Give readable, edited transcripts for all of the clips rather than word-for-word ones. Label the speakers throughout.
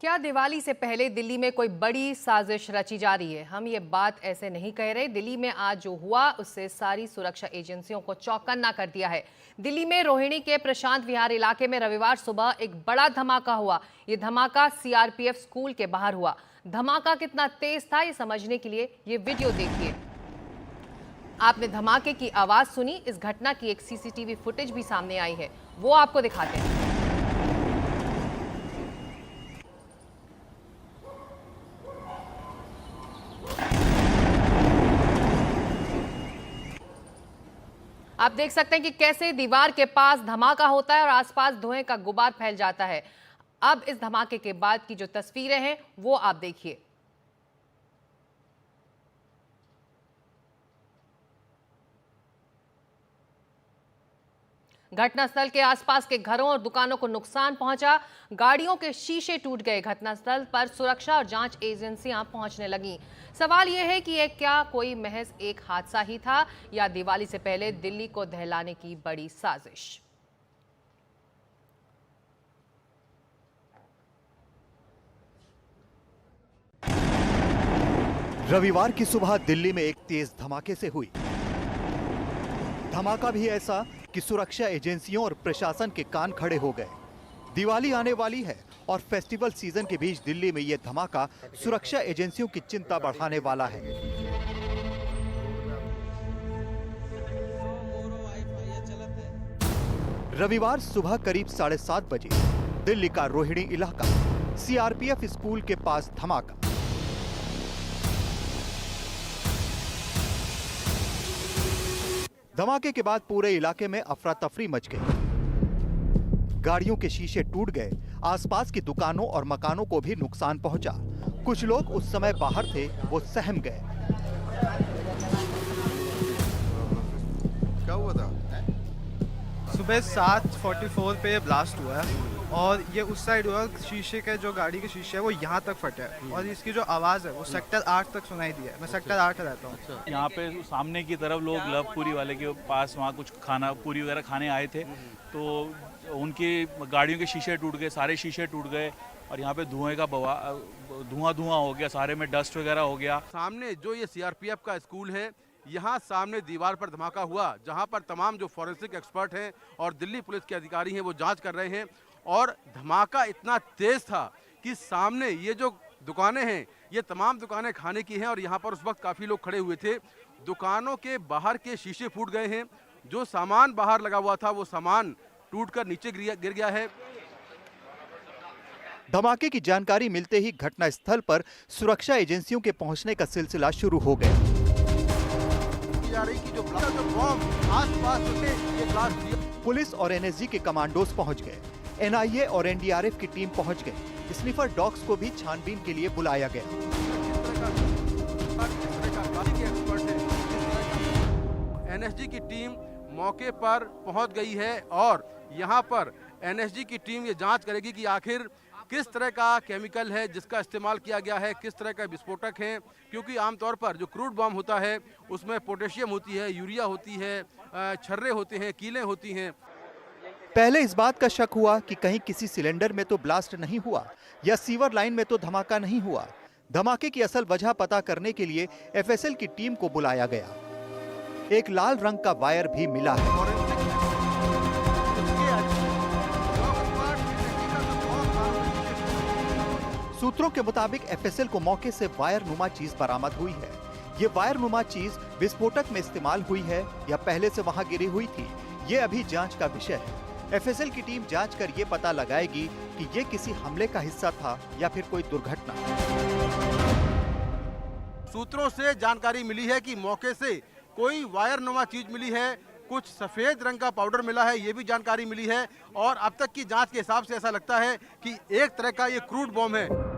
Speaker 1: क्या दिवाली से पहले दिल्ली में कोई बड़ी साजिश रची जा रही है? हम ये बात ऐसे नहीं कह रहे। दिल्ली में आज जो हुआ उससे सारी सुरक्षा एजेंसियों को चौकन्ना कर दिया है। दिल्ली में रोहिणी के प्रशांत विहार इलाके में रविवार सुबह एक बड़ा धमाका हुआ। ये धमाका सीआरपीएफ स्कूल के बाहर हुआ। धमाका कितना तेज था ये समझने के लिए ये वीडियो देखिए। आपने धमाके की आवाज सुनी। इस घटना की एक सीसीटीवी फुटेज भी सामने आई है, वो आपको दिखाते हैं। आप देख सकते हैं कि कैसे दीवार के पास धमाका होता है और आसपास धुएं का गुबार फैल जाता है। अब इस धमाके के बाद की जो तस्वीरें हैं वो आप देखिए। घटनास्थल के आसपास के घरों और दुकानों को नुकसान पहुंचा। गाड़ियों के शीशे टूट गए। घटनास्थल पर सुरक्षा और जांच एजेंसियां पहुंचने लगीं। सवाल यह है कि यह क्या कोई महज एक हादसा ही था या दिवाली से पहले दिल्ली को दहलाने की बड़ी साजिश?
Speaker 2: रविवार की सुबह दिल्ली में एक तेज धमाके से हुई। धमाका भी ऐसा कि सुरक्षा एजेंसियों और प्रशासन के कान खड़े हो गए। दिवाली आने वाली है और फेस्टिवल सीजन के बीच दिल्ली में यह धमाका सुरक्षा एजेंसियों की चिंता बढ़ाने वाला है। रविवार सुबह करीब 7:30 बजे दिल्ली का रोहिणी इलाका, सीआरपीएफ स्कूल के पास धमाका। धमाके के बाद पूरे इलाके में अफरा तफरी मच गई। गाड़ियों के शीशे टूट गए। आसपास की दुकानों और मकानों को भी नुकसान पहुंचा। कुछ लोग उस समय बाहर थे, वो सहम गए।
Speaker 3: क्या हुआ था?
Speaker 4: सुबह 7:44 पे ब्लास्ट हुआ है और ये उस साइड हुआ। शीशे के जो गाड़ी के शीशे है वो यहाँ तक फटे हैं और इसकी जो आवाज़ है वो सेक्टर 8 तक सुनाई दी है। मैं सेक्टर 8 रहता हूँ।
Speaker 5: यहाँ पे सामने की तरफ लोग लवपुरी वाले के पास वहाँ कुछ खाना पूरी वगैरह खाने आए थे, तो उनकी गाड़ियों के शीशे टूट गए, सारे शीशे टूट गए और यहाँ पे धुएं का धुआं हो गया, सारे में डस्ट वगैरह हो गया।
Speaker 3: सामने जो ये सीआरपीएफ का स्कूल है, यहाँ सामने दीवार पर धमाका हुआ, जहाँ पर तमाम जो फॉरेंसिक एक्सपर्ट हैं और दिल्ली पुलिस के अधिकारी हैं वो जांच कर रहे हैं। और धमाका इतना तेज था कि सामने ये जो दुकानें हैं, ये तमाम दुकानें खाने की हैं और यहाँ पर उस वक्त काफ़ी लोग खड़े हुए थे। दुकानों के बाहर के शीशे फूट गए हैं। जो सामान बाहर लगा हुआ था वो सामान टूटकर नीचे गिर गया है।
Speaker 2: धमाके की जानकारी मिलते ही घटनास्थल पर सुरक्षा एजेंसियों के पहुंचने का सिलसिला शुरू हो गया।
Speaker 3: जा रही कि जो बॉम्ब आसपास थे, ये ब्लास्ट किया।
Speaker 2: पुलिस और एनएसजी के कमांडोज पहुंच गए। एनआईए और एनडीआरएफ की टीम पहुंच गई। स्निफर डॉग्स को भी छानबीन के लिए बुलाया गया।
Speaker 3: एनएसजी की टीम मौके पर पहुंच गई है और यहां पर एनएसजी की टीम ये जांच करेगी कि आखिर किस तरह का केमिकल है जिसका इस्तेमाल किया गया है, किस तरह का विस्फोटक है। क्योंकि आमतौर पर जो क्रूड बम होता है उसमें पोटेशियम होती है, यूरिया होती है, छर्रे होते हैं, कीलें होती हैं।
Speaker 2: पहले इस बात का शक हुआ कि कहीं किसी सिलेंडर में तो ब्लास्ट नहीं हुआ या सीवर लाइन में तो धमाका नहीं हुआ। धमाके की असल वजह पता करने के लिए एफएसएल की टीम को बुलाया गया। एक लाल रंग का वायर भी मिला है। सूत्रों के मुताबिक एफएसएल को मौके से वायर नुमा चीज बरामद हुई है। ये वायर नुमा चीज विस्फोटक में इस्तेमाल हुई है या पहले से वहां गिरी हुई थी, ये अभी जांच का विषय है। एफएसएल की टीम जांच कर ये पता लगाएगी कि ये किसी हमले का हिस्सा था या फिर कोई दुर्घटना।
Speaker 3: सूत्रों से जानकारी मिली है कि मौके से कोई वायर नुमा चीज मिली है, कुछ सफेद रंग का पाउडर मिला है, ये भी जानकारी मिली है। और अब तक की जांच के हिसाब से ऐसा लगता है कि एक तरह का ये क्रूड बॉम्ब है।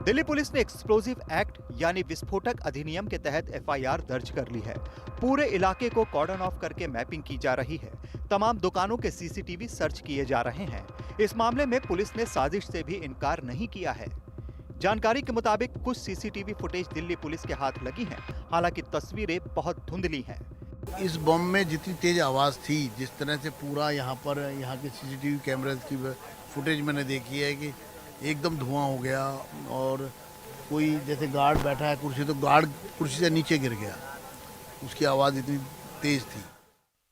Speaker 2: दिल्ली पुलिस ने एक्सप्लोजिव एक्ट यानी विस्फोटक अधिनियम के तहत एफआईआर दर्ज कर ली है। पूरे इलाके को कॉर्डन ऑफ करके मैपिंग की जा रही है। तमाम दुकानों के सीसीटीवी सर्च किए जा रहे हैं। इस मामले में पुलिस ने साजिश से भी इनकार नहीं किया है। जानकारी के मुताबिक कुछ सीसीटीवी फुटेज दिल्ली पुलिस के हाथ लगी हैं, हालांकि तस्वीरें बहुत धुंधली हैं।
Speaker 6: इस बम में जितनी तेज आवाज़ थी, जिस तरह से पूरा यहाँ के सीसीटीवी कैमरे की फुटेज मैंने देखी है कि एकदम धुआं हो गया। और कोई जैसे गार्ड बैठा है कुर्सी, तो गार्ड कुर्सी से नीचे गिर गया, उसकी आवाज़ इतनी तेज थी।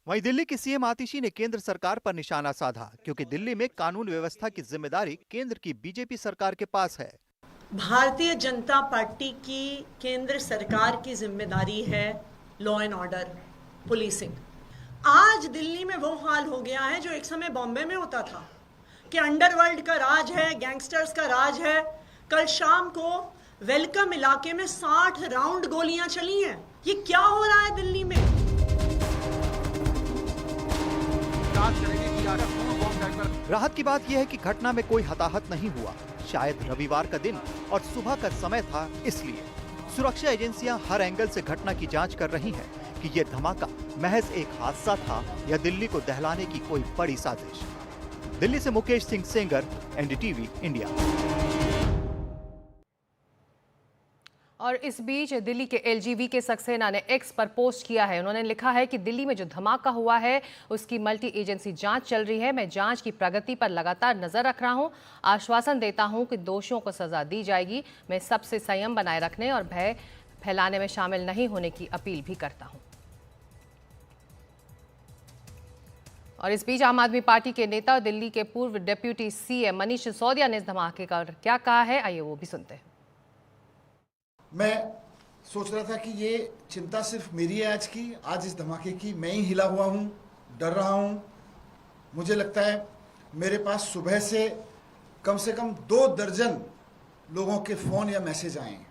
Speaker 2: वहीं दिल्ली की सीएम आतिशी ने केंद्र सरकार पर निशाना साधा, क्योंकि दिल्ली में कानून व्यवस्था की जिम्मेदारी केंद्र की बीजेपी सरकार के पास है।
Speaker 7: भारतीय जनता पार्टी की केंद्र सरकार की जिम्मेदारी है लॉ एंड ऑर्डर, पुलिसिंग। आज दिल्ली में वो हाल हो गया है जो एक समय बॉम्बे में होता था कि अंडरवर्ल्ड का राज है, गैंगस्टर्स का राज है। कल शाम को वेलकम इलाके में 60 राउंड गोलियां चली हैं। ये क्या हो रहा है दिल्ली में?
Speaker 3: जांच करेंगे कि आखिर पूर्ण बॉम्ब टाइप का।
Speaker 2: राहत की बात यह है कि घटना में कोई हताहत नहीं हुआ। शायद रविवार का दिन और सुबह का समय था, इसलिए सुरक्षा एजेंसियां हर एंगल से घटना की जांच कर रही हैं कि यह धमाका महज एक हादसा था या दिल्ली को दहलाने की कोई बड़ी साजिश। दिल्ली से मुकेश सिंह सेंगर, एनडीटीवी इंडिया।
Speaker 1: और इस बीच दिल्ली के एलजीबी के सक्सेना ने एक्स पर पोस्ट किया है। उन्होंने लिखा है कि दिल्ली में जो धमाका हुआ है उसकी मल्टी एजेंसी जांच चल रही है। मैं जांच की प्रगति पर लगातार नजर रख रहा हूं। आश्वासन देता हूं कि दोषियों को सजा दी जाएगी। मैं सबसे संयम बनाए रखने और भय फैलाने में शामिल नहीं होने की अपील भी करता हूं। और इस बीच आम आदमी पार्टी के नेता और दिल्ली के पूर्व डिप्यूटी सीएम मनीष सिसोदिया ने इस धमाके का क्या कहा है, आइए वो भी सुनते हैं।
Speaker 8: मैं सोच रहा था कि ये चिंता सिर्फ मेरी है आज इस धमाके की मैं ही हिला हुआ हूँ, डर रहा हूँ। मुझे लगता है मेरे पास सुबह से कम 2 दर्जन लोगों के फ़ोन या मैसेज आए हैं।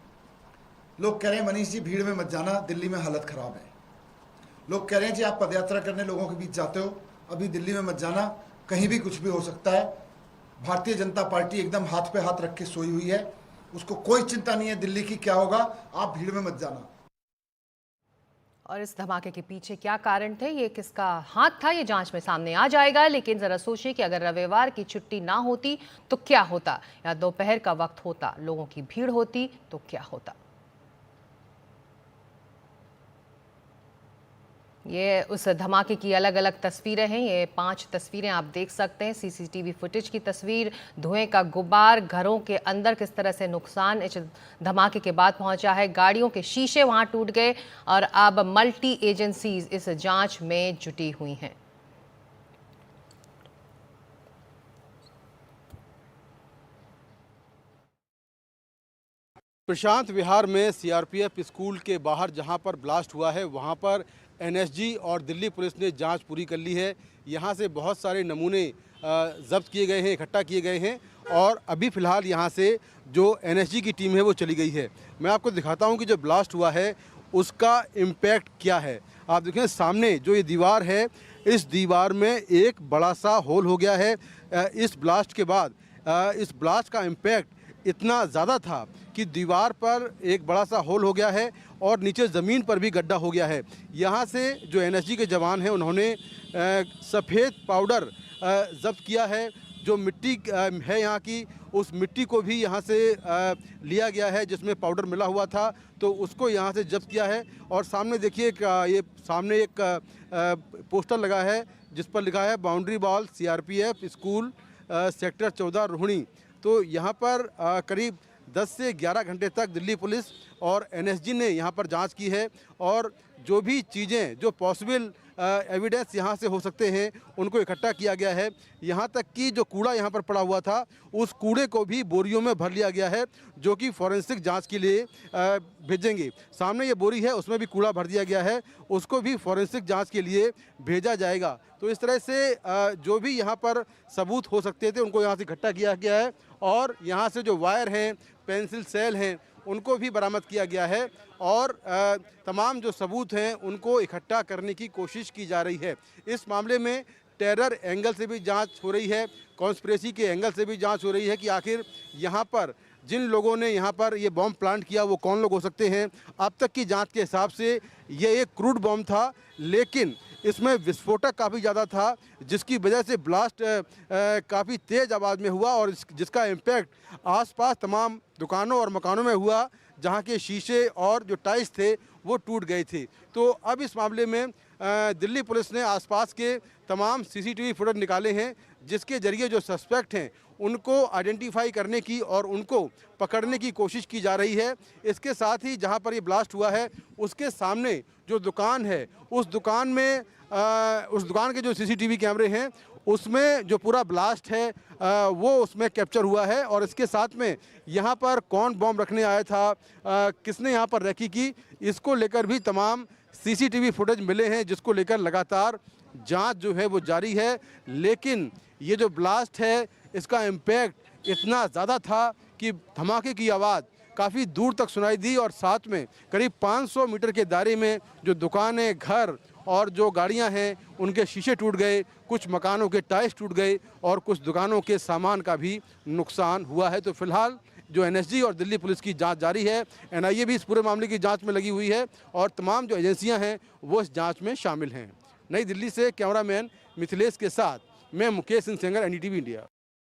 Speaker 8: लोग कह रहे हैं मनीष जी भीड़ में मत जाना, दिल्ली में हालत ख़राब है। लोग कह रहे हैं जी आप पदयात्रा करने लोगों के बीच जाते हो, अभी दिल्ली में मत जाना, कहीं भी कुछ भी हो सकता है। भारतीय जनता पार्टी एकदम हाथ पे हाथ रख के सोई हुई है, उसको कोई चिंता नहीं है दिल्ली की क्या होगा, आप भीड़ में मत जाना।
Speaker 1: और इस धमाके के पीछे क्या कारण थे, ये किसका हाथ था, ये जांच में सामने आ जाएगा। लेकिन जरा सोचिए कि अगर रविवार की छुट्टी ना होती तो क्या होता, या दोपहर का वक्त होता, लोगों की भीड़ होती तो क्या होता। ये उस धमाके की अलग अलग तस्वीरें हैं। ये 5 तस्वीरें आप देख सकते हैं। सीसीटीवी फुटेज की तस्वीर, धुएं का गुब्बार, घरों के अंदर किस तरह से नुकसान इस धमाके के बाद पहुंचा है। गाड़ियों के शीशे वहां टूट गए और अब मल्टी एजेंसीज इस जांच में जुटी हुई हैं।
Speaker 3: प्रशांत विहार में सीआरपीएफ स्कूल के बाहर जहां पर ब्लास्ट हुआ है वहां पर एनएसजी और दिल्ली पुलिस ने जांच पूरी कर ली है। यहां से बहुत सारे नमूने जब्त किए गए हैं, इकट्ठा किए गए हैं और अभी फ़िलहाल यहां से जो एनएसजी की टीम है वो चली गई है। मैं आपको दिखाता हूं कि जो ब्लास्ट हुआ है उसका इम्पैक्ट क्या है। आप देखें सामने जो ये दीवार है, इस दीवार में एक बड़ा सा होल हो गया है। इस ब्लास्ट के बाद इस ब्लास्ट का इम्पैक्ट इतना ज़्यादा था कि दीवार पर एक बड़ा सा होल हो गया है और नीचे ज़मीन पर भी गड्ढा हो गया है। यहाँ से जो एनएसजी के जवान हैं उन्होंने सफ़ेद पाउडर जब्त किया है। जो मिट्टी है यहाँ की, उस मिट्टी को भी यहाँ से लिया गया है जिसमें पाउडर मिला हुआ था, तो उसको यहाँ से जब्त किया है। और सामने देखिए ये सामने एक पोस्टर लगा है जिस पर लिखा है boundary wall CRPF school sector 14 Rohini. तो यहाँ पर करीब 10 से 11 घंटे तक दिल्ली पुलिस और एनएसजी ने यहाँ पर जांच की है और जो भी चीज़ें जो पॉसिबल एविडेंस यहाँ से हो सकते हैं उनको इकट्ठा किया गया है। यहाँ तक कि जो कूड़ा यहाँ पर पड़ा हुआ था उस कूड़े को भी बोरियों में भर लिया गया है जो कि फॉरेंसिक जांच के लिए भेजेंगे। सामने ये बोरी है उसमें भी कूड़ा भर दिया गया है, उसको भी फॉरेंसिक जांच के लिए भेजा जाएगा। तो इस तरह से जो भी यहाँ पर सबूत हो सकते थे उनको यहाँ से इकट्ठा किया गया है और यहाँ से जो वायर हैं, पेंसिल सेल हैं, उनको भी बरामद किया गया है और तमाम जो सबूत हैं उनको इकट्ठा करने की कोशिश की जा रही है। इस मामले में टेरर एंगल से भी जांच हो रही है, कॉन्स्पिरेसी के एंगल से भी जांच हो रही है कि आखिर यहाँ पर जिन लोगों ने यहाँ पर ये बॉम्ब प्लांट किया वो कौन लोग हो सकते हैं। अब तक की जांच के हिसाब से ये एक क्रूड बॉम्ब था, लेकिन इसमें विस्फोटक काफ़ी ज़्यादा था जिसकी वजह से ब्लास्ट काफ़ी तेज़ आवाज़ में हुआ और जिसका इम्पैक्ट आसपास तमाम दुकानों और मकानों में हुआ जहां के शीशे और जो टाइल्स थे वो टूट गए थे। तो अब इस मामले में दिल्ली पुलिस ने आसपास के तमाम सीसीटीवी फुटेज निकाले हैं, जिसके जरिए जो सस्पेक्ट हैं उनको आइडेंटिफाई करने की और उनको पकड़ने की कोशिश की जा रही है। इसके साथ ही जहां पर ये ब्लास्ट हुआ है उसके सामने जो दुकान है उस दुकान के जो सीसीटीवी कैमरे हैं उसमें जो पूरा ब्लास्ट है वो उसमें कैप्चर हुआ है। और इसके साथ में यहाँ पर कौन बॉम्ब रखने आया था, किसने यहाँ पर रैकी की, इसको लेकर भी तमाम सीसीटीवी फुटेज मिले हैं, जिसको लेकर लगातार जांच जो है वो जारी है। लेकिन ये जो ब्लास्ट है इसका इम्पैक्ट इतना ज़्यादा था कि धमाके की आवाज़ काफ़ी दूर तक सुनाई दी और साथ में करीब 500 मीटर के दायरे में जो दुकानें, घर और जो गाड़ियां हैं उनके शीशे टूट गए, कुछ मकानों के टाइल्स टूट गए और कुछ दुकानों के सामान का भी नुकसान हुआ है। तो फिलहाल जो एनएसजी और दिल्ली पुलिस की जांच जारी है। एनआईए भी इस पूरे मामले की जांच में लगी हुई है और तमाम जो एजेंसियां हैं वो इस जांच में शामिल हैं। नई दिल्ली से कैमरामैन मिथिलेश के साथ मैं मुकेश सिंह सेंगर, एनडीटीवी इंडिया।